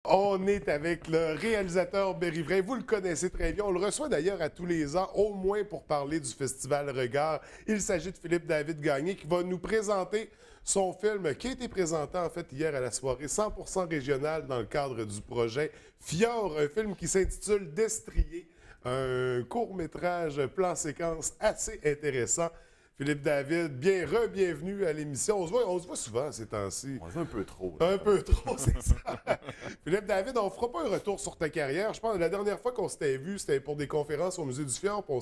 On est avec le réalisateur Berry-Vrain. Vous le connaissez très bien. On le reçoit d'ailleurs à tous les ans, au moins pour parler du Festival Regard. Il s'agit de Philippe-David Gagné qui va nous présenter son film qui a été présenté en fait hier à la soirée 100% régionale dans le cadre du projet Fjord, un film qui s'intitule Destrier, un court-métrage plan-séquence assez intéressant. Philippe David, bienvenue à l'émission. On se voit souvent ces temps-ci. On fait un peu trop. Un peu trop, c'est ça. Philippe David, on fera pas un retour sur ta carrière. Je pense que la dernière fois qu'on s'était vu, c'était pour des conférences au Musée du Fjord. Puis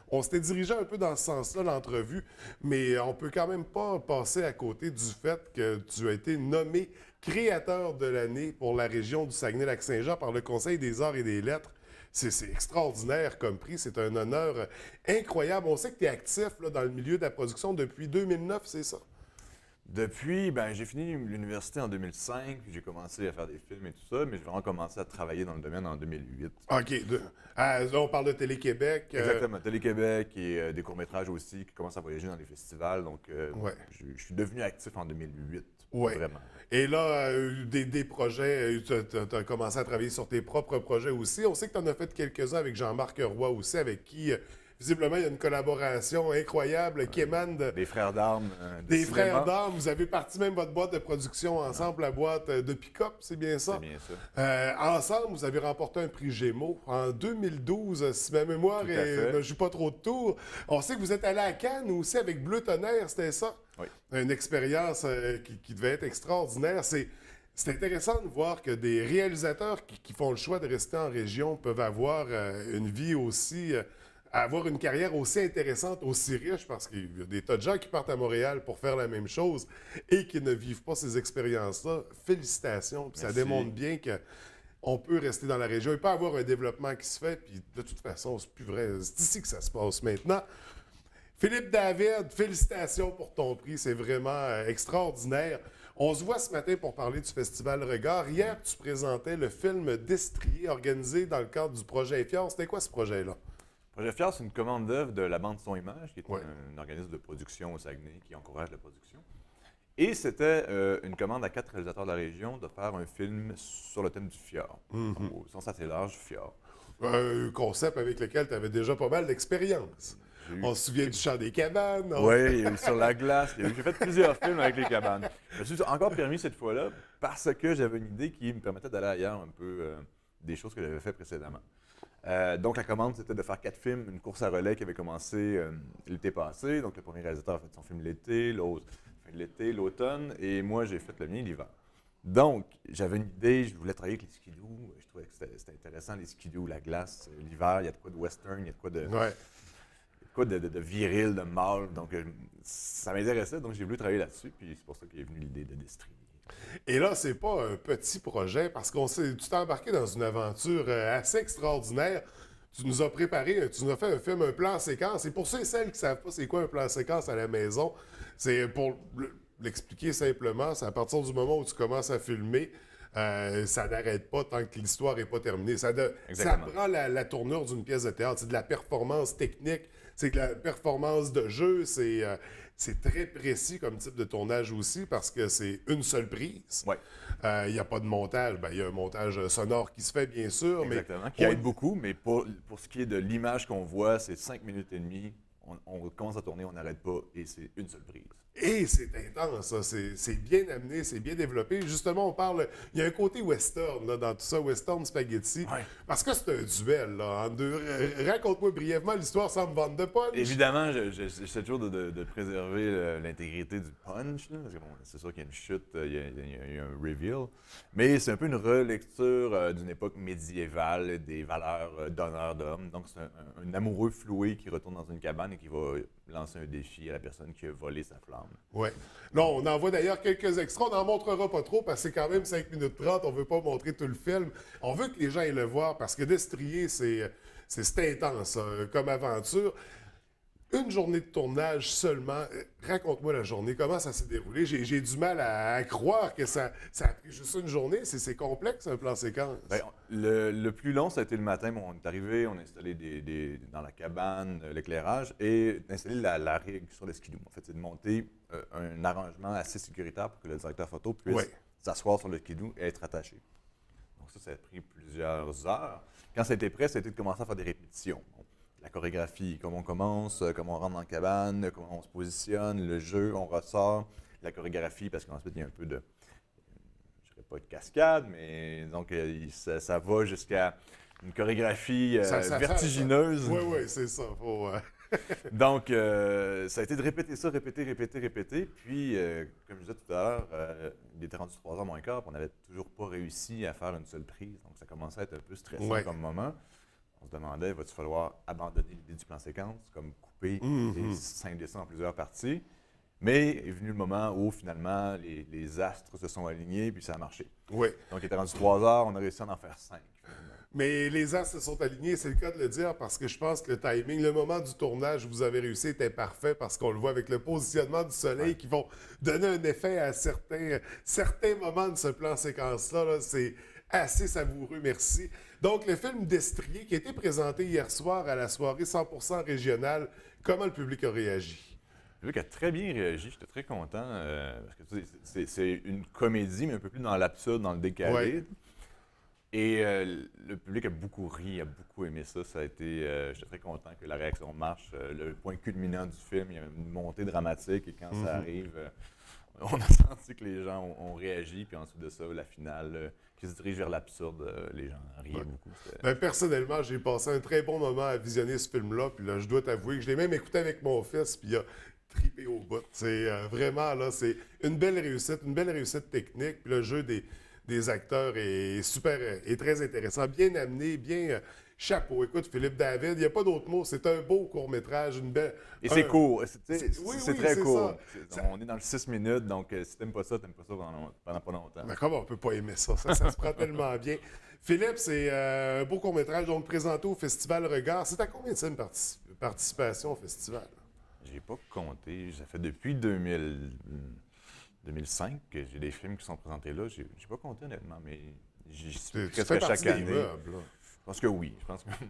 on s'était dirigé un peu dans ce sens-là, l'entrevue. Mais on peut quand même pas passer à côté du fait que tu as été nommé créateur de l'année pour la région du Saguenay-Lac-Saint-Jean par le Conseil des arts et des lettres. C'est extraordinaire comme prix, c'est un honneur incroyable. On sait que tu es actif là, dans le milieu de la production depuis 2009, c'est ça? Depuis, j'ai fini l'université en 2005, puis j'ai commencé à faire des films et tout ça, mais j'ai vraiment commencé à travailler dans le domaine en 2008. OK. Là, on parle de Télé-Québec. Exactement, Télé-Québec et des courts-métrages aussi qui commencent à voyager dans les festivals. Donc, Ouais. je suis devenu actif en 2008, Ouais. vraiment. Et là, des projets, tu as commencé à travailler sur tes propres projets aussi. On sait que tu en as fait quelques-uns avec Jean-Marc Roy aussi, avec qui, visiblement, il y a une collaboration incroyable qui émane Des frères d'armes de des cinéma. frères d'armes. Vous avez parti même votre boîte de production ensemble, la boîte de Pick-up, c'est bien ça? C'est bien ça. Ensemble, vous avez remporté un prix Gémeaux en 2012, si ma mémoire Tout à fait. ne joue pas trop de tours. On sait que vous êtes allé à Cannes aussi avec Bleu Tonnerre, c'était ça? Oui. Une expérience qui devait être extraordinaire. C'est intéressant de voir que des réalisateurs qui font le choix de rester en région peuvent avoir une vie aussi, avoir une carrière aussi intéressante, aussi riche, parce qu'il y a des tas de gens qui partent à Montréal pour faire la même chose et qui ne vivent pas ces expériences-là. Félicitations. Puis ça Merci. démontre bien que on peut rester dans la région. Il peut y avoir un développement qui se fait, puis de toute façon, c'est plus vrai. C'est ici que ça se passe maintenant. Philippe David, félicitations pour ton prix, c'est vraiment extraordinaire. On se voit ce matin pour parler du Festival Regard. Hier, tu présentais le film Destrier organisé dans le cadre du projet Fjord. C'était quoi ce projet-là? Projet Fier, c'est une commande d'œuvre de la bande Son Image, qui est Ouais. un organisme de production au Saguenay qui encourage la production. Et c'était une commande à 4 réalisateurs de la région de faire un film sur le thème du fjord. Au sens assez large, fjord. Un concept avec lequel tu avais déjà pas mal d'expérience. J'ai eu- On se souvient du chant des cabanes. Oui, il y a eu Sur la glace. J'ai fait plusieurs films avec les cabanes. Je me suis encore permis cette fois-là parce que j'avais une idée qui me permettait d'aller ailleurs un peu des choses que j'avais fait précédemment. Donc, la commande, c'était de faire 4 films, une course à relais qui avait commencé l'été passé. Donc, le premier réalisateur a fait son film l'été, l'autre fin de l'été, l'automne, et moi, j'ai fait le mien l'hiver. Donc, j'avais une idée, je voulais travailler avec les skidoo. Je trouvais que c'était intéressant, les skidoo, la glace, l'hiver, il y a de quoi de western, il y a de quoi de, Ouais. de viril, de mâle. Donc, ça m'intéressait, donc j'ai voulu travailler là-dessus, puis c'est pour ça qu'est venue l'idée de Destrier. Et là, c'est pas un petit projet parce tu t'es embarqué dans une aventure assez extraordinaire. Tu nous as préparé, tu nous as fait un film, un plan séquence. Et pour ceux et celles qui ne savent pas c'est quoi un plan séquence à la maison, c'est pour l'expliquer simplement, c'est à partir du moment où tu commences à filmer, ça n'arrête pas tant que l'histoire n'est pas terminée. Ça Exactement. prend la tournure d'une pièce de théâtre. C'est de la performance technique, c'est de la performance de jeu, c'est très précis comme type de tournage aussi parce que c'est une seule prise. Ouais. Il n'y a pas de montage. Ben, il y a un montage sonore qui se fait, bien sûr, Exactement, mais qui aide beaucoup, mais pour ce qui est de l'image qu'on voit, c'est 5 minutes et demie. On commence à tourner, on n'arrête pas, et c'est une seule prise. Et c'est intense, ça. C'est bien amené, c'est bien développé. Justement, on parle. Il y a un côté western là, dans tout ça, western spaghetti. Ouais. Parce que c'est un duel là, en deux. Raconte-moi brièvement l'histoire sans me vendre de punch. Évidemment, j'essaie toujours de préserver l'intégrité du punch, là, parce que bon, c'est sûr qu'il y a une chute, il y a un reveal, mais c'est un peu une relecture d'une époque médiévale des valeurs d'honneur d'homme. Donc c'est un amoureux floué qui retourne dans une cabane et qui va lancer un défi à la personne qui a volé sa flamme. Ouais. Non, on en voit d'ailleurs quelques extras. On n'en montrera pas trop parce que c'est quand même 5 minutes 30. On veut pas montrer tout le film. On veut que les gens aillent le voir parce que Destrier, c'est intense comme aventure. Une journée de tournage seulement. Raconte-moi la journée. Comment ça s'est déroulé? J'ai du mal à croire que ça a pris juste une journée. C'est complexe, un plan séquence. Ben, le plus long, ça a été le matin. Bon, on est arrivé, on a installé dans la cabane l'éclairage et d'installer la rig sur le skidoo. En fait, c'est de monter un arrangement assez sécuritaire pour que le directeur photo puisse Ouais. s'asseoir sur le skidoo et être attaché. Donc ça a pris plusieurs heures. Quand ça a été prêt, ça a été de commencer à faire des répétitions. Donc, la chorégraphie, comment on commence, comment on rentre dans la cabane, comment on se positionne, le jeu, on ressort. La chorégraphie, parce qu'ensuite, il y a un peu de, je dirais pas de cascade, mais donc ça va jusqu'à une chorégraphie vertigineuse. Oui, oui, c'est ça. Donc, ça a été de répéter ça, répéter. Puis, comme je disais tout à l'heure, il était rendu 3h moins quart, puis on n'avait toujours pas réussi à faire une seule prise. Donc, ça commençait à être un peu stressant comme moment. On se demandait, va-t-il falloir abandonner l'idée du plan séquence, comme couper et scinder ça en plusieurs parties? Mais est venu le moment où, finalement, les astres se sont alignés, puis ça a marché. Oui. Donc, il était rendu 3h, on a réussi à en faire 5. Mais les astres se sont alignés, c'est le cas de le dire, parce que je pense que le timing, le moment du tournage où vous avez réussi était parfait, parce qu'on le voit avec le positionnement du soleil qui vont donner un effet à certains moments de ce plan séquence-là. Là. C'est assez savoureux, merci. Donc, le film Destrier, qui a été présenté hier soir à la soirée 100% régionale, comment le public a réagi? Le public a très bien réagi, j'étais très content, parce que tu sais, c'est une comédie, mais un peu plus dans l'absurde, dans le décalé. Ouais. Et le public a beaucoup ri, a beaucoup aimé ça. Ça a été, j'étais très content que la réaction marche. Le point culminant du film, il y a une montée dramatique et quand ça arrive, on a senti que les gens ont réagi. Puis ensuite de ça, la finale qui se dirige vers l'absurde, les gens riaient beaucoup. Ben, personnellement, j'ai passé un très bon moment à visionner ce film-là. Puis là, je dois t'avouer que je l'ai même écouté avec mon fils. Puis il a trippé au bout. C'est vraiment, là, c'est une belle réussite technique. Puis le jeu des acteurs est super, est très intéressant, bien amené, bien chapeau. Écoute, Philippe David, il n'y a pas d'autre mot, c'est un beau court-métrage, une belle... Et c'est court, oui, c'est très court. Ça. On est dans le 6 minutes, donc si t'aimes pas ça pendant pas longtemps. Mais comment on peut pas aimer ça? Ça se prend tellement bien. Philippe, c'est un beau court-métrage, donc présenté au Festival Regard. C'est à combien de ça, une participation au festival? J'ai pas compté, ça fait depuis 2005 que j'ai des films qui sont présentés là. J'ai pas compté honnêtement, mais j'y suis presque à chaque année. Je pense que oui.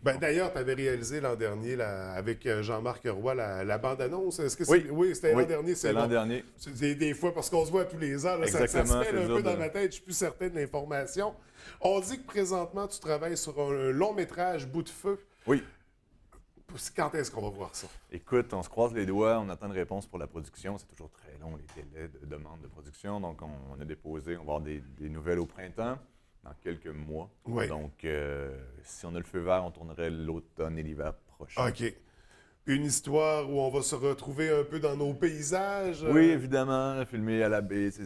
Ben, d'ailleurs, tu avais réalisé l'an dernier avec Jean-Marc Roy la bande-annonce. Est-ce que c'est... Oui. Oui, c'était l'an dernier. C'était l'an dernier. Des fois, parce qu'on se voit tous les ans, là, ça se mêle un peu dans ma tête, je suis plus certain de l'information. On dit que présentement, tu travailles sur un long-métrage Bout de feu. Oui. Quand est-ce qu'on va voir ça? Écoute, on se croise les doigts, on attend une réponse pour la production. C'est toujours très long, les délais de demande de production. Donc, on a déposé, on va avoir des nouvelles au printemps, dans quelques mois. Oui. Donc, si on a le feu vert, on tournerait l'automne et l'hiver prochain. OK. Une histoire où on va se retrouver un peu dans nos paysages. Oui, évidemment, filmé à la baie, c'est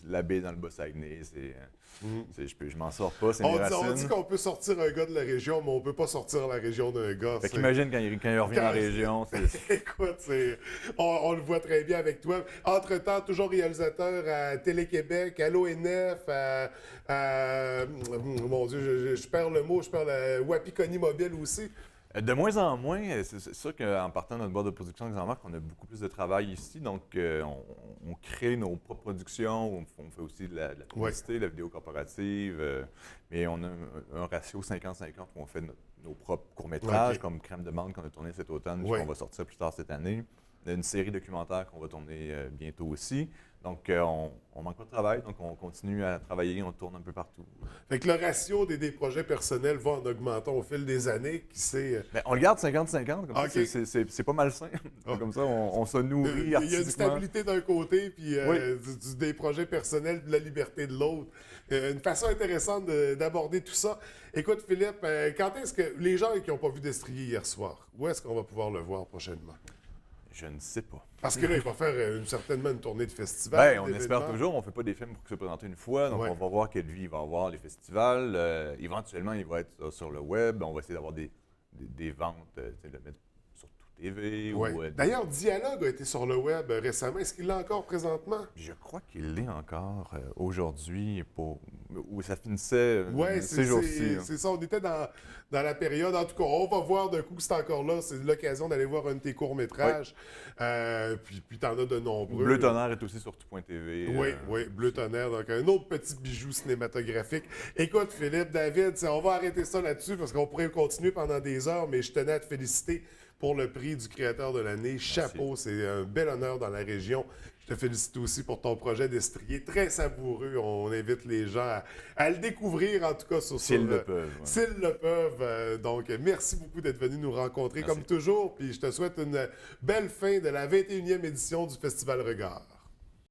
la baie dans le Bas-Saguenay, je m'en sors pas, c'est mes racines. On dit qu'on peut sortir un gars de la région, mais on peut pas sortir la région d'un gars. Fait qu'imagine quand il revient en région. Écoute, on le voit très bien avec toi. Entre-temps, toujours réalisateur à Télé-Québec, à l'ONF, mon Dieu, je perds le mot, je perds la Wapikoni Mobile aussi. De moins en moins, c'est sûr qu'en partant de notre boîte de production Jean-Marc, on a beaucoup plus de travail ici. Donc, on crée nos propres productions, on fait aussi de la publicité, de la vidéo corporative. Mais on a un ratio 50-50 où on fait nos propres courts-métrages, comme Crème de menthe qu'on a tourné cet automne, puis on va sortir plus tard cette année. On a une série documentaire qu'on va tourner bientôt aussi. Donc, on manque pas de travail, donc on continue à travailler, on tourne un peu partout. Fait que le ratio des projets personnels va en augmentant au fil des années. On le garde 50-50, comme ça, c'est pas malsain. Comme ça, on se nourrit artistiquement. Il y a une stabilité d'un côté, puis des projets personnels, de la liberté de l'autre. Une façon intéressante d'aborder tout ça. Écoute, Philippe, quand est-ce que les gens qui n'ont pas vu Destrier hier soir, où est-ce qu'on va pouvoir le voir prochainement? Je ne sais pas. Parce que là, il va faire certainement une tournée de festival. Bien, on espère toujours. On ne fait pas des films pour se présenter une fois. Donc, on va voir quelle vie il va avoir, les festivals. Éventuellement, il va être sur le web. On va essayer d'avoir des ventes, de le mettre sur Tout TV. D'ailleurs, Dialogue a été sur le web récemment. Est-ce qu'il l'a encore présentement? Je crois qu'il l'est encore aujourd'hui, où ça finissait ces jours-ci. C'est ça. On était dans la période. En tout cas, on va voir d'un coup que c'est encore là. C'est l'occasion d'aller voir un de tes courts-métrages. Puis t'en as de nombreux. Bleu Tonnerre est aussi sur Tout.tv. Oui, Bleu Tonnerre. Donc, un autre petit bijou cinématographique. Écoute, Philippe, David, on va arrêter ça là-dessus parce qu'on pourrait continuer pendant des heures, mais je tenais à te féliciter pour le prix du créateur de l'année. Chapeau, c'est un bel honneur dans la région. Je te félicite aussi pour ton projet d'estrier, très savoureux. On invite les gens à le découvrir, en tout cas, S'ils le peuvent. Ouais. s'ils le peuvent. Donc, merci beaucoup d'être venu nous rencontrer, Merci. comme toujours. Puis je te souhaite une belle fin de la 21e édition du Festival Regard.